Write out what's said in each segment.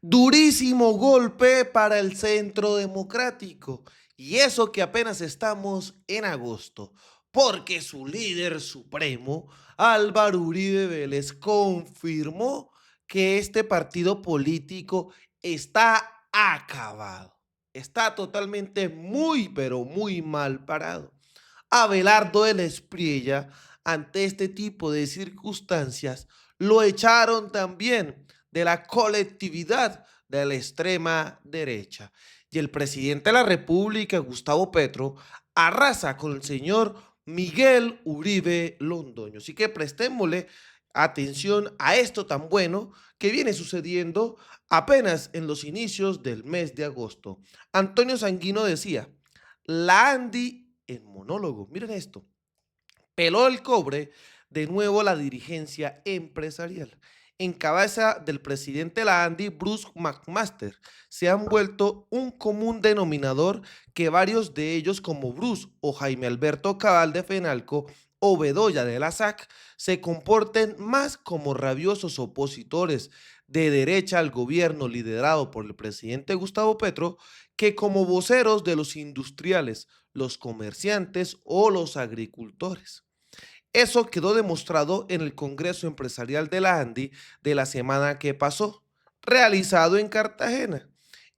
Durísimo golpe para el Centro Democrático. Y eso que apenas estamos en agosto, porque su líder supremo, Álvaro Uribe Vélez, confirmó que este partido político está acabado. Está totalmente muy, pero muy mal parado. Abelardo de la Espriella, ante este tipo de circunstancias, lo echaron también de la colectividad de la extrema derecha. Y el presidente de la República, Gustavo Petro, arrasa con el señor Miguel Uribe Londoño. Así que prestémosle atención a esto tan bueno que viene sucediendo apenas en los inicios del mes de agosto. Antonio Sanguino decía, la Andi en monólogo, miren esto, peló el cobre de nuevo la dirigencia empresarial. En cabeza del presidente de la Andy, Bruce McMaster, se han vuelto un común denominador que varios de ellos, como Bruce o Jaime Alberto Cabal de Fenalco o Bedoya de la SAC, se comporten más como rabiosos opositores de derecha al gobierno liderado por el presidente Gustavo Petro que como voceros de los industriales, los comerciantes o los agricultores. Eso quedó demostrado en el Congreso Empresarial de la ANDI de la semana que pasó, realizado en Cartagena.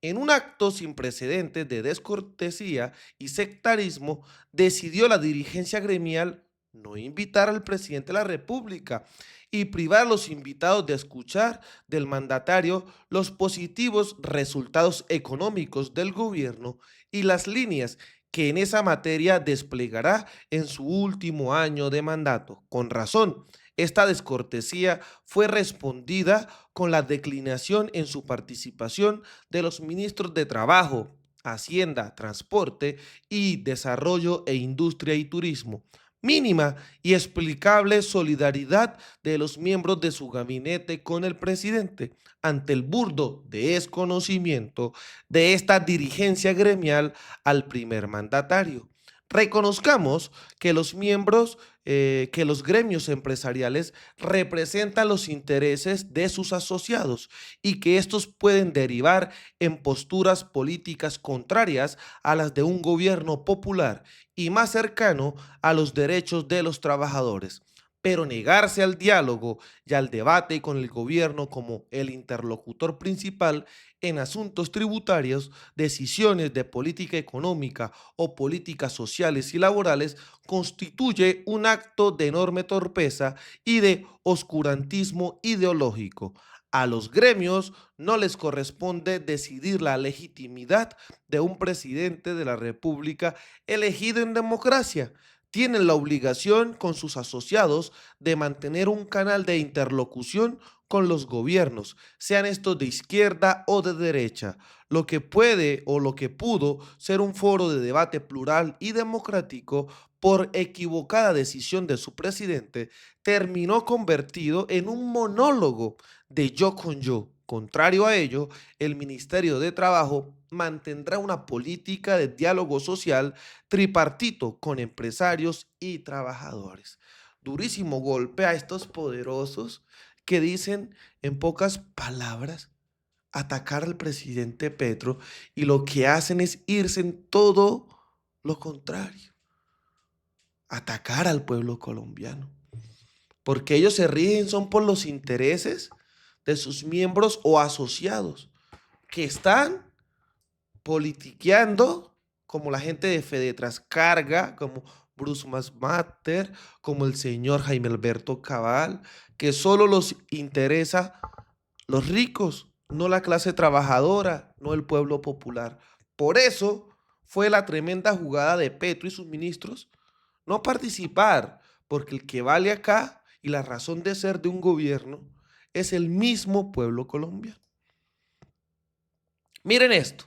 En un acto sin precedentes de descortesía y sectarismo, decidió la dirigencia gremial no invitar al presidente de la República y privar a los invitados de escuchar del mandatario los positivos resultados económicos del gobierno y las líneas que en esa materia desplegará en su último año de mandato. Con razón, esta descortesía fue respondida con la declinación en su participación de los ministros de Trabajo, Hacienda, Transporte y Desarrollo e Industria y Turismo. Mínima y explicable solidaridad de los miembros de su gabinete con el presidente ante el burdo desconocimiento de esta dirigencia gremial al primer mandatario. Reconozcamos que los miembros, que los gremios empresariales representan los intereses de sus asociados y que estos pueden derivar en posturas políticas contrarias a las de un gobierno popular y más cercano a los derechos de los trabajadores. Pero negarse al diálogo y al debate con el gobierno como el interlocutor principal en asuntos tributarios, decisiones de política económica o políticas sociales y laborales constituye un acto de enorme torpeza y de oscurantismo ideológico. A los gremios no les corresponde decidir la legitimidad de un presidente de la República elegido en democracia. Tienen la obligación con sus asociados de mantener un canal de interlocución con los gobiernos, sean estos de izquierda o de derecha, lo que puede o lo que pudo ser un foro de debate plural y democrático por equivocada decisión de su presidente, terminó convertido en un monólogo de yo con yo. Contrario a ello, el Ministerio de Trabajo mantendrá una política de diálogo social tripartito con empresarios y trabajadores. Durísimo golpe a estos poderosos que dicen en pocas palabras atacar al presidente Petro y lo que hacen es irse en todo lo contrario, atacar al pueblo colombiano, porque ellos se rigen son por los intereses de sus miembros o asociados que están politiqueando como la gente de Fede Trascarga, como Bruce Matter, como el señor Jaime Alberto Cabal, que solo los interesa los ricos, no la clase trabajadora, no el pueblo popular. Por eso fue la tremenda jugada de Petro y sus ministros no participar, porque el que vale acá y la razón de ser de un gobierno es el mismo pueblo colombiano. Miren esto,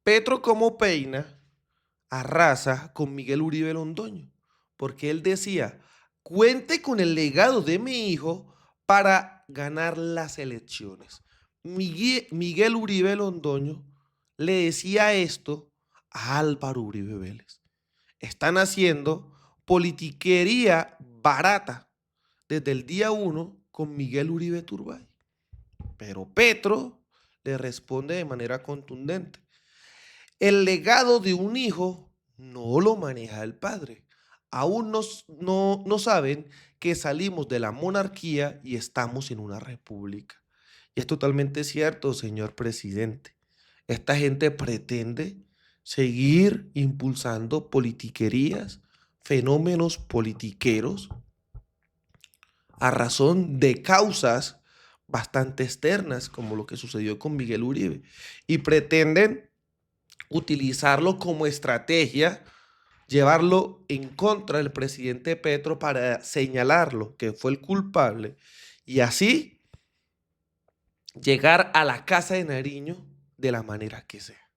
Petro como peina arrasa con Miguel Uribe Londoño, porque él decía, cuente con el legado de mi hijo para ganar las elecciones. Miguel Uribe Londoño le decía esto a Álvaro Uribe Vélez. Están haciendo politiquería barata desde el día 1 con Miguel Uribe Turbay. Pero Petro le responde de manera contundente: el legado de un hijo no lo maneja el padre. Aún no saben que salimos de la monarquía y estamos en una república. Y es totalmente cierto, señor presidente. Esta gente pretende seguir impulsando politiquerías, fenómenos politiqueros, a razón de causas bastante externas, como lo que sucedió con Miguel Uribe. Y pretenden utilizarlo como estrategia, llevarlo en contra del presidente Petro para señalarlo que fue el culpable y así llegar a la casa de Nariño de la manera que sea.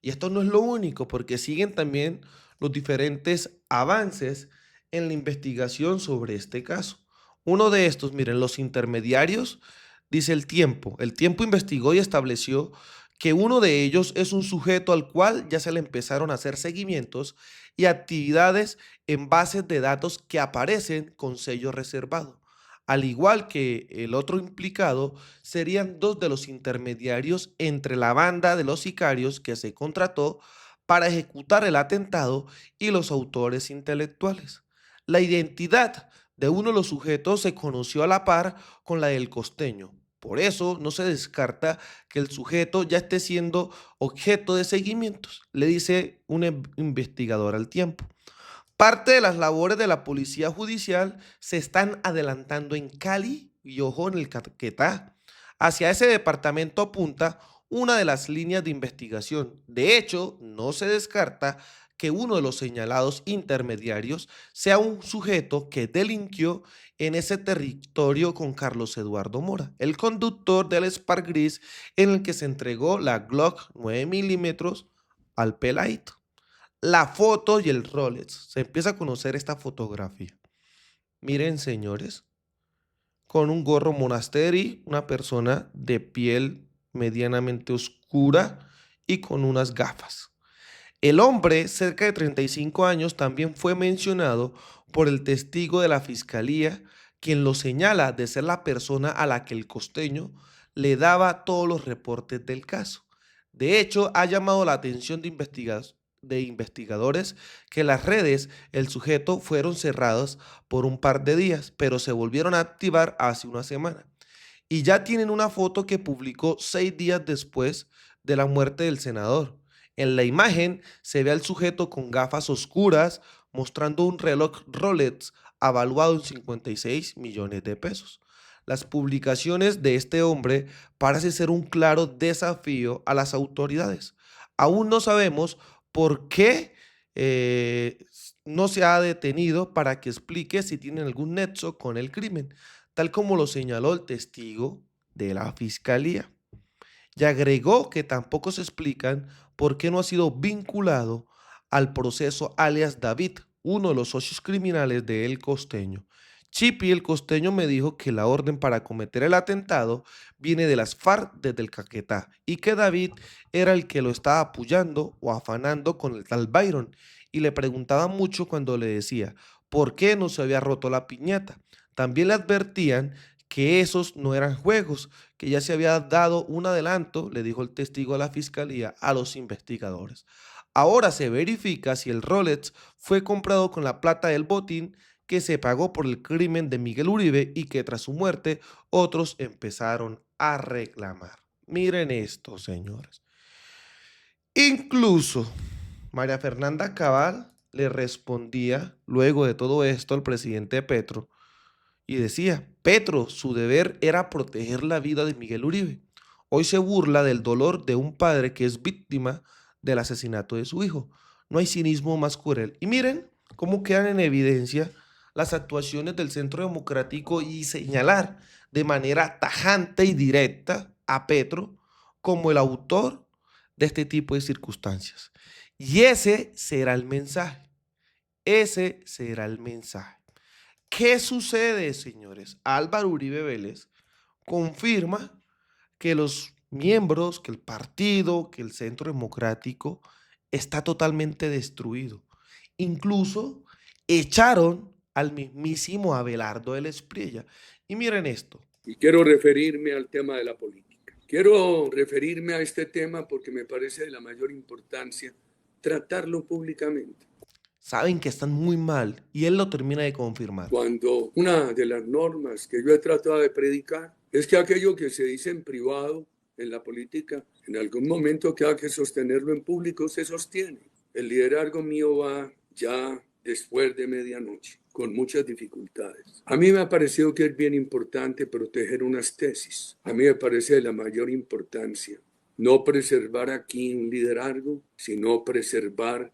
Y esto no es lo único, porque siguen también los diferentes avances en la investigación sobre este caso. Uno de estos, miren, los intermediarios, dice el Tiempo. El Tiempo investigó y estableció que uno de ellos es un sujeto al cual ya se le empezaron a hacer seguimientos y actividades en bases de datos que aparecen con sello reservado. Al igual que el otro implicado, serían dos de los intermediarios entre la banda de los sicarios que se contrató para ejecutar el atentado y los autores intelectuales. La identidad de uno de los sujetos se conoció a la par con la del costeño. Por eso no se descarta que el sujeto ya esté siendo objeto de seguimientos, le dice un investigador al Tiempo. Parte de las labores de la policía judicial se están adelantando en Cali y ojo en el Caquetá. Hacia ese departamento apunta una de las líneas de investigación. De hecho, no se descarta que uno de los señalados intermediarios sea un sujeto que delinquió en ese territorio con Carlos Eduardo Mora, el conductor del Spark Gris en el que se entregó la Glock 9 milímetros al peladito. La foto y el Rolex. Se empieza a conocer esta fotografía. Miren, señores, con un gorro Monasteri, una persona de piel medianamente oscura y con unas gafas. El hombre, cerca de 35 años, también fue mencionado por el testigo de la fiscalía, quien lo señala de ser la persona a la que el costeño le daba todos los reportes del caso. De hecho, ha llamado la atención de investigadores que las redes, el sujeto, fueron cerradas por un par de días, pero se volvieron a activar hace una semana. Y ya tienen una foto que publicó 6 días después de la muerte del senador. En la imagen se ve al sujeto con gafas oscuras mostrando un reloj Rolex avaluado en 56 millones de pesos. Las publicaciones de este hombre parecen ser un claro desafío a las autoridades. Aún no sabemos por qué no se ha detenido para que explique si tienen algún nexo con el crimen, tal como lo señaló el testigo de la fiscalía. Y agregó que tampoco se explican por qué no ha sido vinculado al proceso alias David, uno de los socios criminales de El Costeño. Chipi, el costeño, me dijo que la orden para cometer el atentado viene de las FARC desde el Caquetá y que David era el que lo estaba apoyando o afanando con el tal Byron. Y le preguntaba mucho cuando le decía por qué no se había roto la piñata. También le advertían que esos no eran juegos, que ya se había dado un adelanto, le dijo el testigo a la fiscalía, a los investigadores. Ahora se verifica si el Rolex fue comprado con la plata del botín que se pagó por el crimen de Miguel Uribe y que tras su muerte otros empezaron a reclamar. Miren esto, señores. Incluso María Fernanda Cabal le respondía luego de todo esto al presidente Petro y decía: Petro, su deber era proteger la vida de Miguel Uribe. Hoy se burla del dolor de un padre que es víctima del asesinato de su hijo. No hay cinismo más cruel. Y miren cómo quedan en evidencia las actuaciones del Centro Democrático y señalar de manera tajante y directa a Petro como el autor de este tipo de circunstancias. Y ese será el mensaje. Ese será el mensaje. ¿Qué sucede, señores? Álvaro Uribe Vélez confirma que los miembros, que el partido, que el Centro Democrático está totalmente destruido. Incluso echaron al mismísimo Abelardo del Espriella. Y miren esto. Y quiero referirme al tema de la política. Quiero referirme a este tema porque me parece de la mayor importancia tratarlo públicamente. Saben que están muy mal y él lo termina de confirmar. Cuando una de las normas que yo he tratado de predicar es que aquello que se dice en privado, en la política, en algún momento que hay que sostenerlo en público, se sostiene. El liderazgo mío va ya después de medianoche, con muchas dificultades. A mí me ha parecido que es bien importante proteger unas tesis. A mí me parece de la mayor importancia no preservar aquí un liderazgo, sino preservar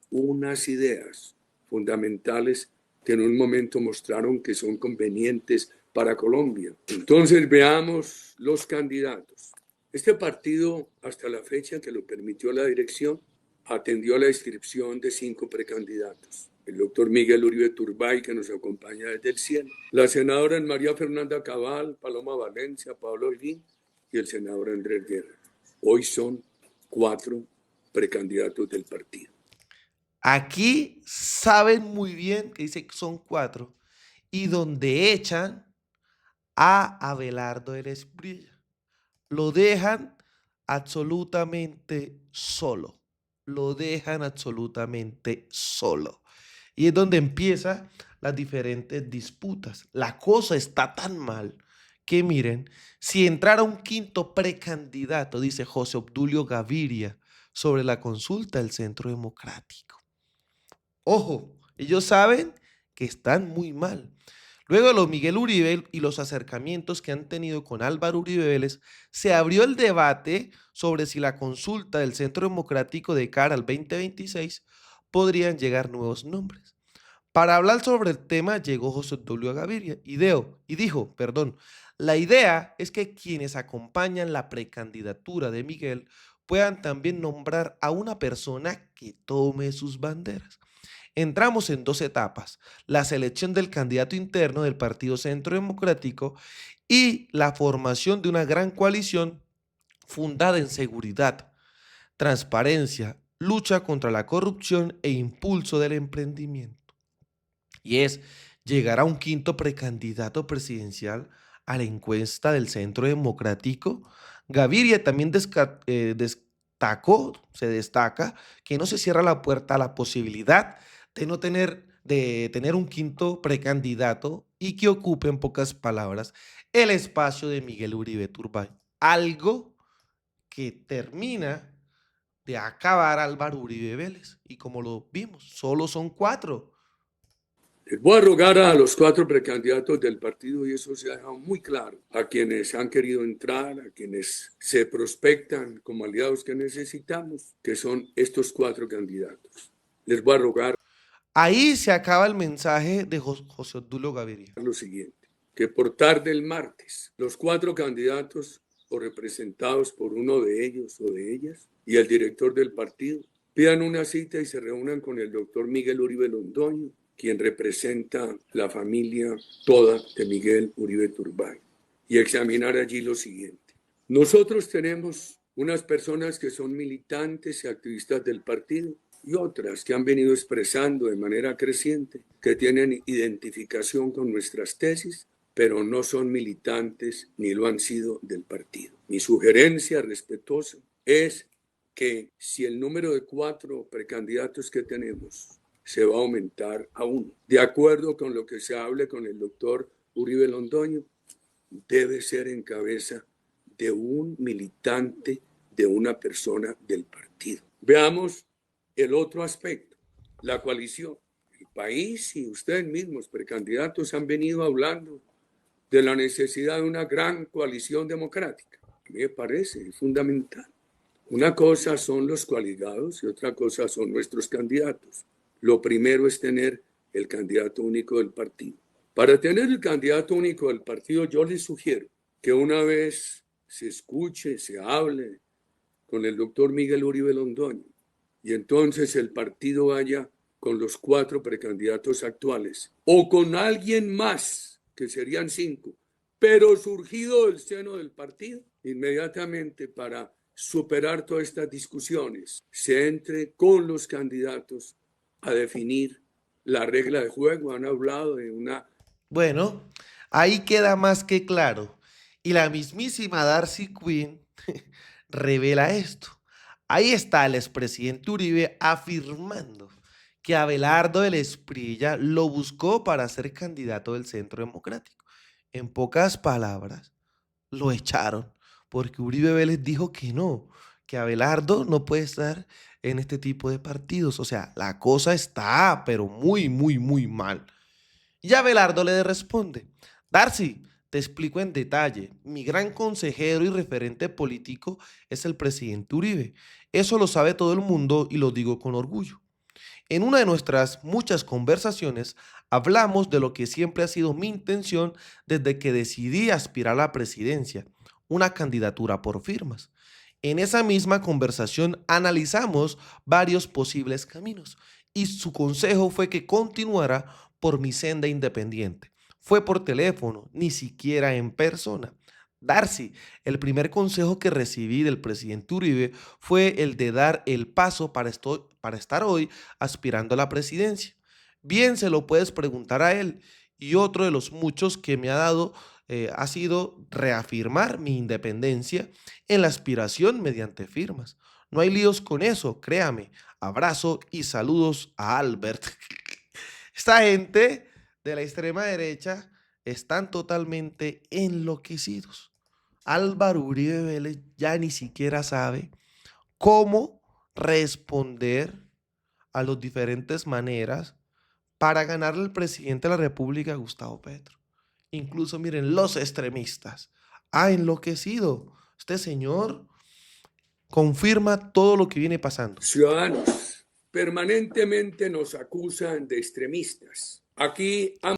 unas ideas fundamentales que en un momento mostraron que son convenientes para Colombia. Entonces veamos los candidatos. Este partido, hasta la fecha que lo permitió la dirección, atendió a la inscripción de 5 precandidatos. El doctor Miguel Uribe Turbay, que nos acompaña desde el cielo, la senadora María Fernanda Cabal, Paloma Valencia, Pablo Holguín y el senador Andrés Guerra. Hoy son 4 precandidatos del partido. Aquí saben muy bien que dice que son 4 y donde echan a Abelardo del Espriella. Lo dejan absolutamente solo. Lo dejan absolutamente solo. Y es donde empiezan las diferentes disputas. La cosa está tan mal que miren, si entrara un quinto precandidato, dice José Obdulio Gaviria, sobre la consulta del Centro Democrático. Ojo, ellos saben que están muy mal. Luego de los Miguel Uribe y los acercamientos que han tenido con Álvaro Uribe Vélez, se abrió el debate sobre si la consulta del Centro Democrático de cara al 2026 podrían llegar nuevos nombres. Para hablar sobre el tema llegó José Obdulio Gaviria y dijo, la idea es que quienes acompañan la precandidatura de Miguel puedan también nombrar a una persona que tome sus banderas. Entramos en 2 etapas, la selección del candidato interno del Partido Centro Democrático y la formación de una gran coalición fundada en seguridad, transparencia, lucha contra la corrupción e impulso del emprendimiento. Y es llegar a un quinto precandidato presidencial a la encuesta del Centro Democrático. Gaviria también se destaca que no se cierra la puerta a la posibilidad de tener un quinto precandidato y que ocupe, en pocas palabras, el espacio de Miguel Uribe Turbay. Algo que termina de acabar Álvaro Uribe Vélez. Y como lo vimos, solo son 4. Les voy a rogar a los 4 precandidatos del partido, y eso se ha dejado muy claro, a quienes han querido entrar, a quienes se prospectan como aliados que necesitamos, que son estos 4 candidatos. Les voy a rogar Ahí se acaba el mensaje de José Obdulio Gaviria. lo siguiente, que por tarde el martes, los 4 candidatos o representados por uno de ellos o de ellas y el director del partido pidan una cita y se reúnan con el doctor Miguel Uribe Londoño, quien representa la familia toda de Miguel Uribe Turbay, y examinar allí lo siguiente. Nosotros tenemos unas personas que son militantes y activistas del partido y otras que han venido expresando de manera creciente que tienen identificación con nuestras tesis, pero no son militantes ni lo han sido del partido. Mi sugerencia respetuosa es que si el número de 4 precandidatos que tenemos se va a aumentar a 1. De acuerdo con lo que se hable con el doctor Uribe Londoño, debe ser en cabeza de un militante, de una persona del partido. Veamos el otro aspecto, la coalición. El país y ustedes mismos, precandidatos, han venido hablando de la necesidad de una gran coalición democrática. A mí me parece fundamental. Una cosa son los coaligados y otra cosa son nuestros candidatos. Lo primero es tener el candidato único del partido. Para tener el candidato único del partido, yo les sugiero que una vez se escuche, se hable con el doctor Miguel Uribe Londoño y entonces el partido vaya con los 4 precandidatos actuales o con alguien más, que serían 5, pero surgido del seno del partido, inmediatamente para superar todas estas discusiones, se entre con los candidatos a definir la regla de juego. Han hablado de una... Bueno, ahí queda más que claro. Y la mismísima Darcy Quinn revela esto. Ahí está el expresidente Uribe afirmando que Abelardo del Esprilla lo buscó para ser candidato del Centro Democrático. En pocas palabras, lo echaron porque Uribe Vélez dijo que Abelardo no puede estar en este tipo de partidos. O sea, la cosa está, pero muy, muy, muy mal. Y Abelardo le responde: Darcy, te explico en detalle. Mi gran consejero y referente político es el presidente Uribe. Eso lo sabe todo el mundo y lo digo con orgullo. En una de nuestras muchas conversaciones hablamos de lo que siempre ha sido mi intención desde que decidí aspirar a la presidencia, una candidatura por firmas. En esa misma conversación analizamos varios posibles caminos y su consejo fue que continuara por mi senda independiente. Fue por teléfono, ni siquiera en persona. Darcy, el primer consejo que recibí del presidente Uribe fue el de dar el paso para estar hoy aspirando a la presidencia. Bien se lo puedes preguntar a él. Y otro de los muchos que me ha dado ha sido reafirmar mi independencia en la aspiración mediante firmas. No hay líos con eso, créame. Abrazo y saludos a Albert. Esta gente de la extrema derecha están totalmente enloquecidos. Álvaro Uribe Vélez ya ni siquiera sabe cómo responder a las diferentes maneras para ganarle al presidente de la República, Gustavo Petro. Incluso, miren, los extremistas. Ha enloquecido. Este señor confirma todo lo que viene pasando. Ciudadanos permanentemente nos acusan de extremistas. Aquí han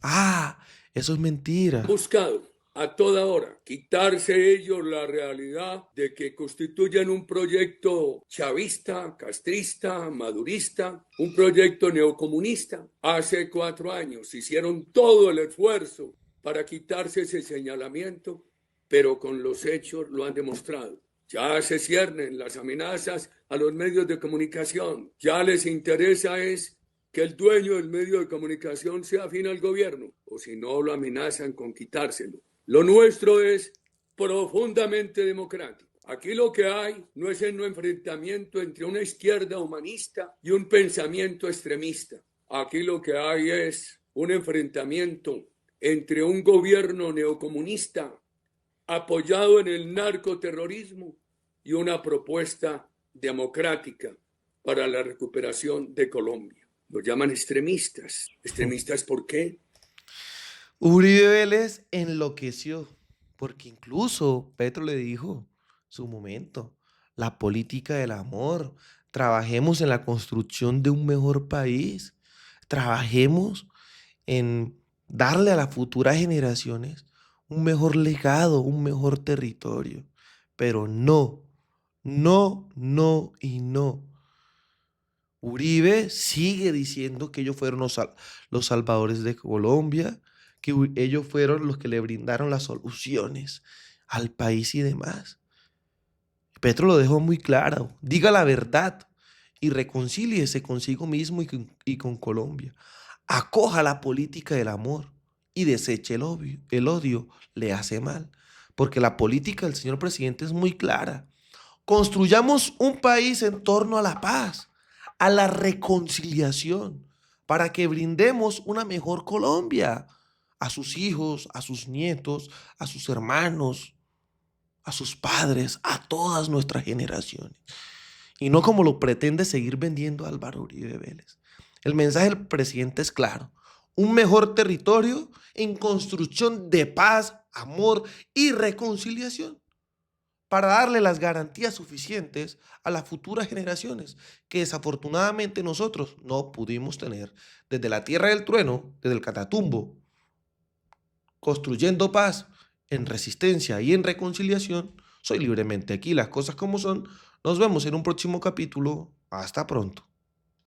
Eso es mentira. buscado a toda hora quitarse ellos la realidad de que constituyen un proyecto chavista, castrista, madurista, un proyecto neocomunista. Hace 4 años hicieron todo el esfuerzo para quitarse ese señalamiento, pero con los hechos lo han demostrado. Ya se ciernen las amenazas a los medios de comunicación. Ya les interesa es que el dueño del medio de comunicación sea afín al gobierno, o si no lo amenazan con quitárselo. Lo nuestro es profundamente democrático. Aquí lo que hay no es un enfrentamiento entre una izquierda humanista y un pensamiento extremista. Aquí lo que hay es un enfrentamiento entre un gobierno neocomunista apoyado en el narcoterrorismo y una propuesta democrática para la recuperación de Colombia. Los llaman extremistas. ¿Extremistas por qué? Uribe Vélez enloqueció, porque incluso Petro le dijo, su momento, la política del amor, trabajemos en la construcción de un mejor país, trabajemos en darle a las futuras generaciones un mejor legado, un mejor territorio. Pero no, no, no y no. Uribe sigue diciendo que ellos fueron los salvadores de Colombia, que ellos fueron los que le brindaron las soluciones al país y demás. Petro lo dejó muy claro, diga la verdad y reconcíliese consigo mismo y con Colombia. Acoja la política del amor y deseche el odio le hace mal, porque la política del señor presidente es muy clara. Construyamos un país en torno a la paz, a la reconciliación, para que brindemos una mejor Colombia a sus hijos, a sus nietos, a sus hermanos, a sus padres, a todas nuestras generaciones. Y no como lo pretende seguir vendiendo Álvaro Uribe Vélez. El mensaje del presidente es claro: un mejor territorio en construcción de paz, amor y reconciliación, para darle las garantías suficientes a las futuras generaciones que desafortunadamente nosotros no pudimos tener. Desde la tierra del trueno, desde el Catatumbo, construyendo paz en resistencia y en reconciliación, soy libremente aquí, las cosas como son. Nos vemos en un próximo capítulo. Hasta pronto.